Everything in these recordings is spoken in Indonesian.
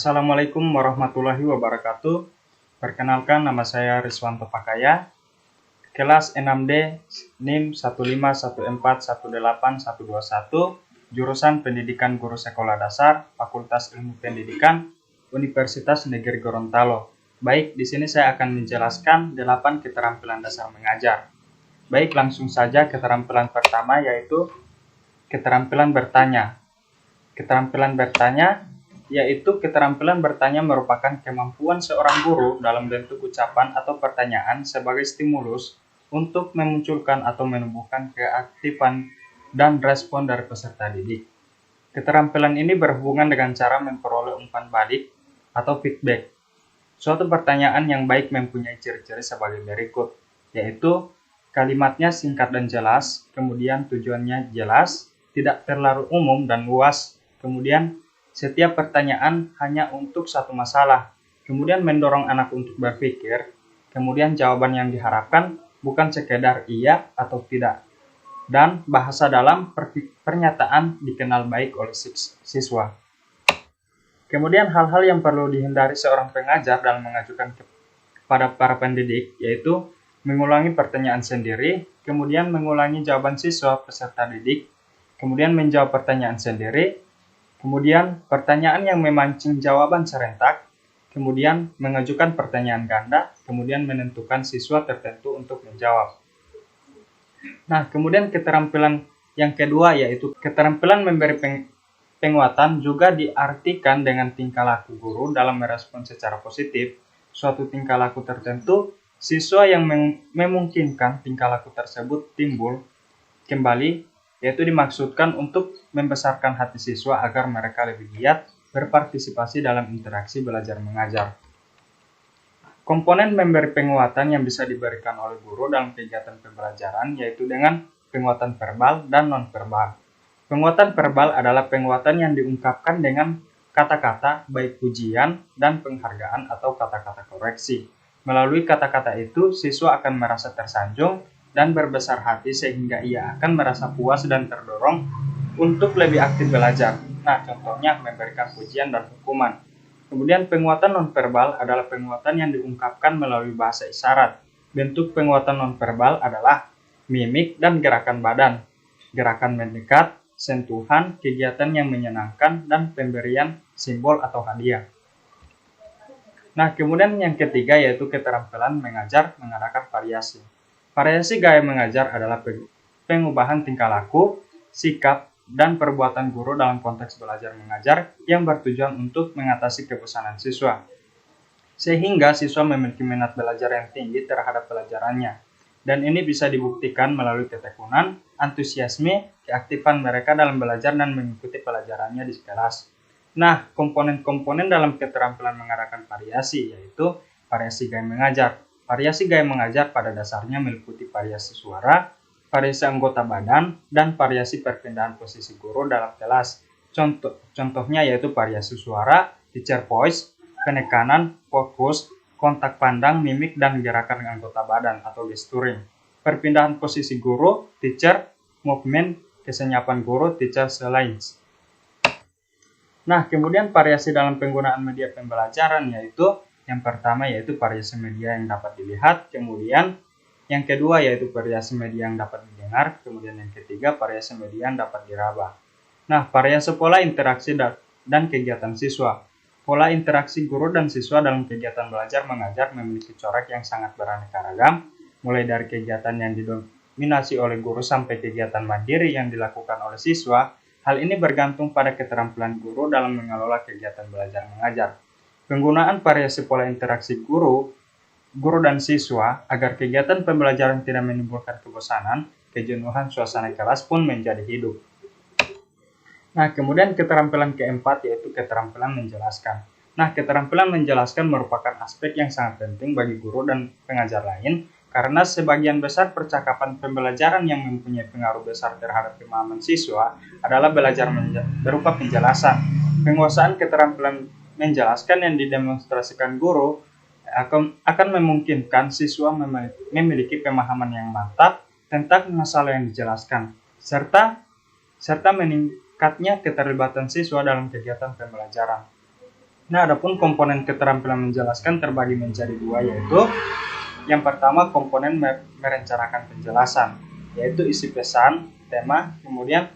Assalamualaikum warahmatullahi wabarakatuh. Perkenalkan, nama saya Riswanto Pakaya, kelas 6D, NIM 151418121, jurusan Pendidikan Guru Sekolah Dasar, Fakultas Ilmu Pendidikan, Universitas Negeri Gorontalo. Baik, di sini saya akan menjelaskan 8 keterampilan dasar mengajar. Baik, langsung saja keterampilan pertama yaitu keterampilan bertanya. Keterampilan bertanya yaitu keterampilan bertanya merupakan kemampuan seorang guru dalam bentuk ucapan atau pertanyaan sebagai stimulus untuk memunculkan atau menumbuhkan keaktifan dan respon dari peserta didik. Keterampilan ini berhubungan dengan cara memperoleh umpan balik atau feedback. Suatu pertanyaan yang baik mempunyai ciri-ciri sebagai berikut, yaitu kalimatnya singkat dan jelas, kemudian tujuannya jelas, tidak terlalu umum dan luas, kemudian setiap pertanyaan hanya untuk satu masalah, kemudian mendorong anak untuk berpikir, kemudian jawaban yang diharapkan bukan sekedar iya atau tidak, dan bahasa dalam pernyataan dikenal baik oleh siswa. Kemudian hal-hal yang perlu dihindari seorang pengajar dalam mengajukan kepada para pendidik, yaitu mengulangi pertanyaan sendiri, kemudian mengulangi jawaban siswa peserta didik, kemudian menjawab pertanyaan sendiri, kemudian pertanyaan yang memancing jawaban serentak, kemudian mengajukan pertanyaan ganda, kemudian menentukan siswa tertentu untuk menjawab. Nah, kemudian keterampilan yang kedua yaitu keterampilan memberi penguatan juga diartikan dengan tingkah laku guru dalam merespon secara positif suatu tingkah laku tertentu. Siswa yang memungkinkan tingkah laku tersebut timbul kembali yaitu dimaksudkan untuk membesarkan hati siswa agar mereka lebih giat berpartisipasi dalam interaksi belajar mengajar. Komponen memberi penguatan yang bisa diberikan oleh guru dalam kegiatan pembelajaran yaitu dengan penguatan verbal dan non-verbal. Penguatan verbal adalah penguatan yang diungkapkan dengan kata-kata baik pujian dan penghargaan atau kata-kata koreksi. Melalui kata-kata itu, siswa akan merasa tersanjung dan berbesar hati sehingga ia akan merasa puas dan terdorong untuk lebih aktif belajar. Nah, contohnya memberikan pujian dan hukuman. Kemudian penguatan nonverbal adalah penguatan yang diungkapkan melalui bahasa isyarat. Bentuk penguatan nonverbal adalah mimik dan gerakan badan, gerakan mendekat, sentuhan, kegiatan yang menyenangkan, dan pemberian simbol atau hadiah. Nah, kemudian yang ketiga yaitu keterampilan mengajar menggunakan variasi. Variasi gaya mengajar adalah pengubahan tingkah laku, sikap, dan perbuatan guru dalam konteks belajar mengajar yang bertujuan untuk mengatasi kebosanan siswa, sehingga siswa memiliki minat belajar yang tinggi terhadap pelajarannya. Dan ini bisa dibuktikan melalui ketekunan, antusiasme, keaktifan mereka dalam belajar dan mengikuti pelajarannya di kelas. Nah, komponen-komponen dalam keterampilan mengarahkan variasi yaitu variasi gaya mengajar. Variasi gaya mengajar pada dasarnya meliputi variasi suara, variasi anggota badan, dan variasi perpindahan posisi guru dalam kelas. Contohnya yaitu variasi suara, teacher voice, penekanan, fokus, kontak pandang, mimik, dan gerakan anggota badan atau gesturing. Perpindahan posisi guru, teacher, movement, kesenyapan guru, teacher lines. Nah, kemudian variasi dalam penggunaan media pembelajaran yaitu yang pertama yaitu variasi media yang dapat dilihat, kemudian yang kedua yaitu variasi media yang dapat didengar, kemudian yang ketiga variasi media yang dapat diraba. Nah, variasi pola interaksi dan kegiatan siswa. Pola interaksi guru dan siswa dalam kegiatan belajar mengajar memiliki corak yang sangat beraneka ragam, mulai dari kegiatan yang didominasi oleh guru sampai kegiatan mandiri yang dilakukan oleh siswa. Hal ini bergantung pada keterampilan guru dalam mengelola kegiatan belajar mengajar. Penggunaan variasi pola interaksi guru dan siswa agar kegiatan pembelajaran tidak menimbulkan kebosanan, kejenuhan, suasana kelas pun menjadi hidup. Nah, kemudian keterampilan keempat yaitu keterampilan menjelaskan. Nah, keterampilan menjelaskan merupakan aspek yang sangat penting bagi guru dan pengajar lain karena sebagian besar percakapan pembelajaran yang mempunyai pengaruh besar terhadap pemahaman siswa adalah belajar berupa penjelasan. Penguasaan keterampilan menjelaskan yang didemonstrasikan guru akan memungkinkan siswa memiliki pemahaman yang mantap tentang masalah yang dijelaskan, serta meningkatnya keterlibatan siswa dalam kegiatan pembelajaran. Nah, adapun komponen keterampilan menjelaskan terbagi menjadi dua, yaitu yang pertama komponen merencanakan penjelasan, yaitu isi pesan, tema, kemudian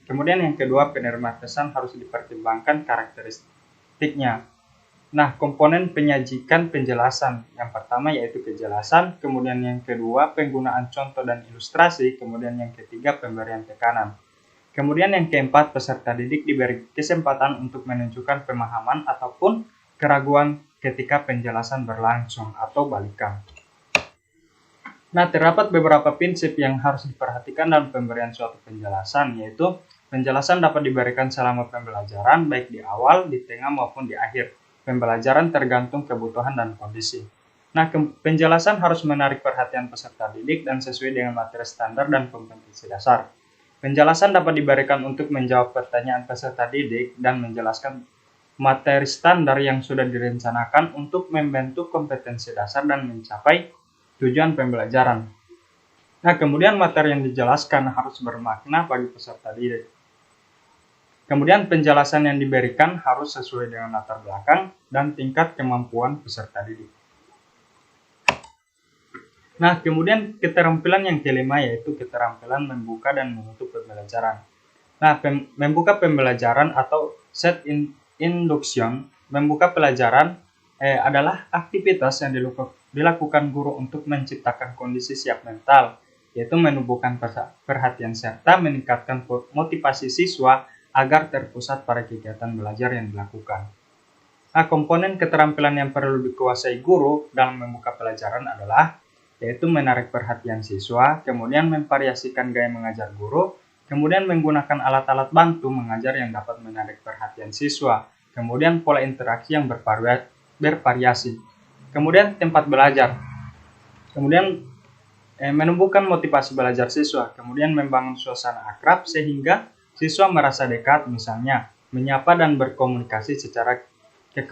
kemudian yang kedua penerima pesan harus dipertimbangkan karakteristiknya. Nah, komponen penyajikan penjelasan, yang pertama yaitu kejelasan, kemudian yang kedua penggunaan contoh dan ilustrasi, kemudian yang ketiga pemberian tekanan. Kemudian yang keempat, peserta didik diberi kesempatan untuk menunjukkan pemahaman ataupun keraguan ketika penjelasan berlangsung atau balikan. Nah, terdapat beberapa prinsip yang harus diperhatikan dalam pemberian suatu penjelasan, yaitu penjelasan dapat diberikan selama pembelajaran, baik di awal, di tengah, maupun di akhir pembelajaran tergantung kebutuhan dan kondisi. Nah, penjelasan harus menarik perhatian peserta didik dan sesuai dengan materi standar dan kompetensi dasar. Penjelasan dapat diberikan untuk menjawab pertanyaan peserta didik dan menjelaskan materi standar yang sudah direncanakan untuk membentuk kompetensi dasar dan mencapai tujuan pembelajaran. Nah, kemudian materi yang dijelaskan harus bermakna bagi peserta didik. Kemudian penjelasan yang diberikan harus sesuai dengan latar belakang dan tingkat kemampuan peserta didik. Nah, kemudian keterampilan yang kelima yaitu keterampilan membuka dan menutup pembelajaran. Nah, membuka pembelajaran atau set induction, membuka pelajaran adalah aktivitas yang dilakukan guru untuk menciptakan kondisi siap mental, yaitu menumbuhkan perhatian serta meningkatkan motivasi siswa agar terpusat pada kegiatan belajar yang dilakukan. Nah, komponen keterampilan yang perlu dikuasai guru dalam membuka pelajaran adalah yaitu menarik perhatian siswa, kemudian memvariasikan gaya mengajar guru, kemudian menggunakan alat-alat bantu mengajar yang dapat menarik perhatian siswa, kemudian pola interaksi yang bervariasi, kemudian tempat belajar, kemudian menumbuhkan motivasi belajar siswa, kemudian membangun suasana akrab sehingga siswa merasa dekat, misalnya menyapa dan berkomunikasi secara ke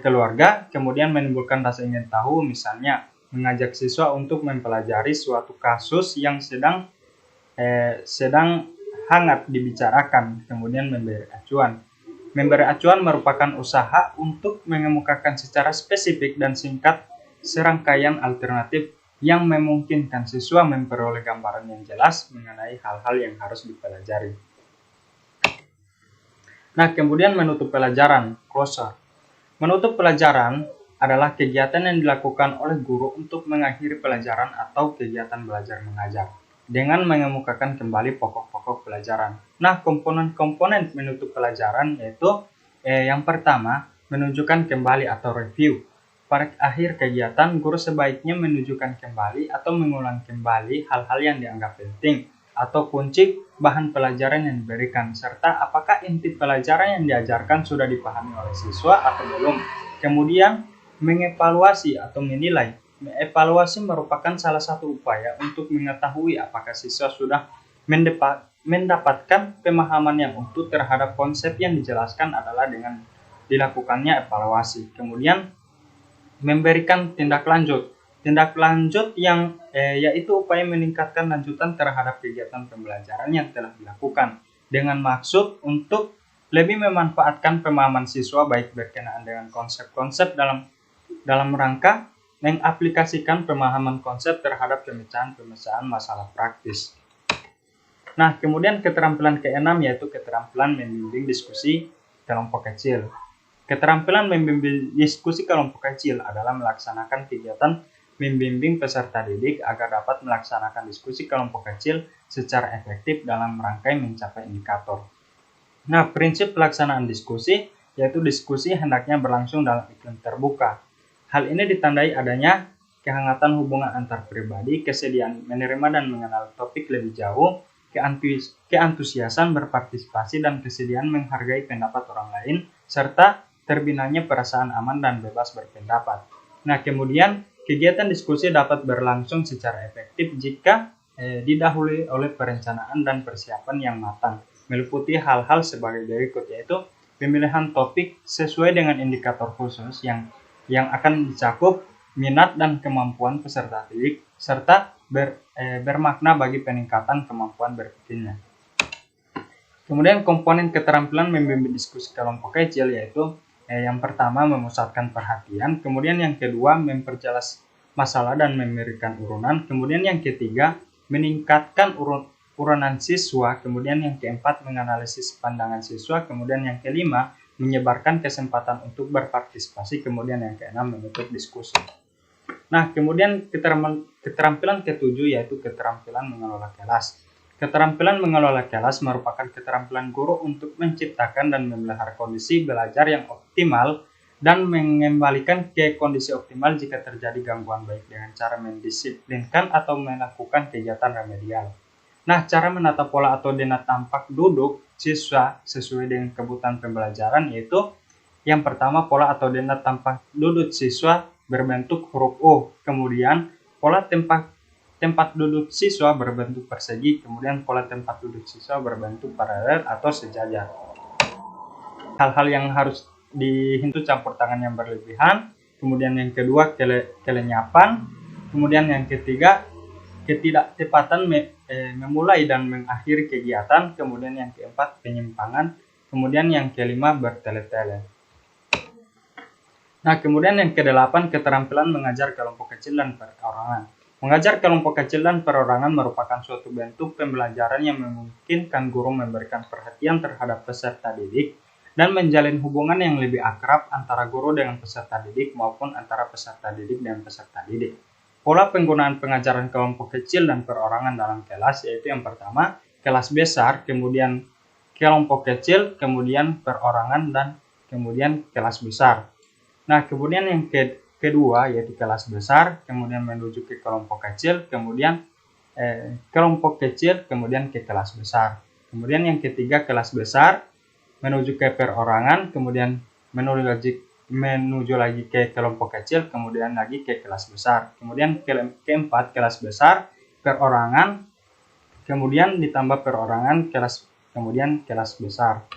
keluarga, kemudian menimbulkan rasa ingin tahu, misalnya mengajak siswa untuk mempelajari suatu kasus yang sedang hangat dibicarakan, kemudian memberi acuan. Memberi acuan merupakan usaha untuk mengemukakan secara spesifik dan singkat serangkaian alternatif yang memungkinkan siswa memperoleh gambaran yang jelas mengenai hal-hal yang harus dipelajari. Nah, kemudian menutup pelajaran, closure. Menutup pelajaran adalah kegiatan yang dilakukan oleh guru untuk mengakhiri pelajaran atau kegiatan belajar mengajar dengan mengemukakan kembali pokok-pokok pelajaran. Nah, komponen-komponen menutup pelajaran yaitu yang pertama, menunjukkan kembali atau review. Pada akhir kegiatan, guru sebaiknya menunjukkan kembali atau mengulang kembali hal-hal yang dianggap penting atau kunci bahan pelajaran yang diberikan, serta apakah inti pelajaran yang diajarkan sudah dipahami oleh siswa atau belum. Kemudian, mengevaluasi atau menilai. Evaluasi merupakan salah satu upaya untuk mengetahui apakah siswa sudah mendapatkan pemahaman yang utuh terhadap konsep yang dijelaskan adalah dengan dilakukannya evaluasi. Kemudian memberikan tindak lanjut. Tindak lanjut yang yaitu upaya meningkatkan lanjutan terhadap kegiatan pembelajaran yang telah dilakukan dengan maksud untuk lebih memanfaatkan pemahaman siswa baik berkenaan dengan konsep-konsep dalam rangka mengaplikasikan pemahaman konsep terhadap pemecahan masalah praktis. Nah, kemudian keterampilan keenam yaitu keterampilan membimbing diskusi kelompok kecil. Keterampilan membimbing diskusi kelompok kecil adalah melaksanakan kegiatan membimbing peserta didik agar dapat melaksanakan diskusi kelompok kecil secara efektif dalam rangka mencapai indikator. Nah, prinsip pelaksanaan diskusi yaitu diskusi hendaknya berlangsung dalam iklim terbuka. Hal ini ditandai adanya kehangatan hubungan antar pribadi, kesediaan menerima dan mengenal topik lebih jauh, keantusiasan berpartisipasi dan kesediaan menghargai pendapat orang lain, serta terbinanya perasaan aman dan bebas berpendapat. Nah, kemudian kegiatan diskusi dapat berlangsung secara efektif jika didahului oleh perencanaan dan persiapan yang matang, meliputi hal-hal sebagai berikut, yaitu pemilihan topik sesuai dengan indikator khusus yang akan dicakup minat dan kemampuan peserta didik, serta bermakna bagi peningkatan kemampuan berpikirnya. Kemudian komponen keterampilan membimbing diskusi kelompok kecil yaitu yang pertama memusatkan perhatian, kemudian yang kedua memperjelas masalah dan memberikan urunan, kemudian yang ketiga meningkatkan urunan siswa, kemudian yang keempat menganalisis pandangan siswa, kemudian yang kelima menyebarkan kesempatan untuk berpartisipasi, kemudian yang keenam menutup diskusi. Nah, kemudian keterampilan ketujuh yaitu keterampilan mengelola kelas. Keterampilan mengelola kelas merupakan keterampilan guru untuk menciptakan dan memelihara kondisi belajar yang optimal dan mengembalikan ke kondisi optimal jika terjadi gangguan, baik dengan cara mendisiplinkan atau melakukan kegiatan remedial. Nah, cara menata pola atau dena tampak duduk siswa sesuai dengan kebutuhan pembelajaran yaitu yang pertama pola atau dena tampak duduk siswa berbentuk huruf U, kemudian pola tempat duduk siswa berbentuk persegi, kemudian pola tempat duduk siswa berbentuk paralel atau sejajar. Hal-hal yang harus dihintu campur tangan yang berlebihan, kemudian yang kedua kelenyapan, kemudian yang ketiga ketidaktepatan memulai dan mengakhiri kegiatan, kemudian yang keempat penyimpangan, kemudian yang kelima bertele-tele. Nah, kemudian yang kedelapan keterampilan mengajar kelompok kecil dan perorangan. Mengajar kelompok kecil dan perorangan merupakan suatu bentuk pembelajaran yang memungkinkan guru memberikan perhatian terhadap peserta didik dan menjalin hubungan yang lebih akrab antara guru dengan peserta didik maupun antara peserta didik dan peserta didik. Pola penggunaan pengajaran kelompok kecil dan perorangan dalam kelas yaitu yang pertama kelas besar, kemudian kelompok kecil, kemudian perorangan, dan kemudian kelas besar. Nah, kemudian yang kedua yaitu kelas besar, kemudian menuju ke kelompok kecil, kemudian kelompok kecil, kemudian ke kelas besar. Kemudian yang ketiga kelas besar, menuju ke perorangan, kemudian menuju lagi ke kelompok kecil, kemudian lagi ke kelas besar. Kemudian keempat kelas besar, perorangan, kemudian ditambah perorangan, kemudian kelas besar.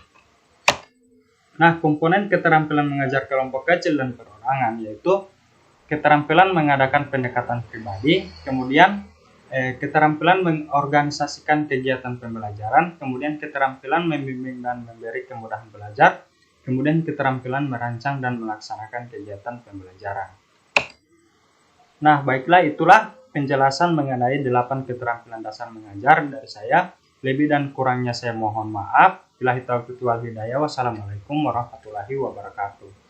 Nah, komponen keterampilan mengajar kelompok kecil dan perorangan yaitu keterampilan mengadakan pendekatan pribadi, kemudian keterampilan mengorganisasikan kegiatan pembelajaran, kemudian keterampilan membimbing dan memberi kemudahan belajar, kemudian keterampilan merancang dan melaksanakan kegiatan pembelajaran. Nah, baiklah itulah penjelasan mengenai 8 keterampilan dasar mengajar dari saya. Lebih dan kurangnya saya mohon maaf. Billahi taufiq wal hidayah. Wassalamualaikum warahmatullahi wabarakatuh.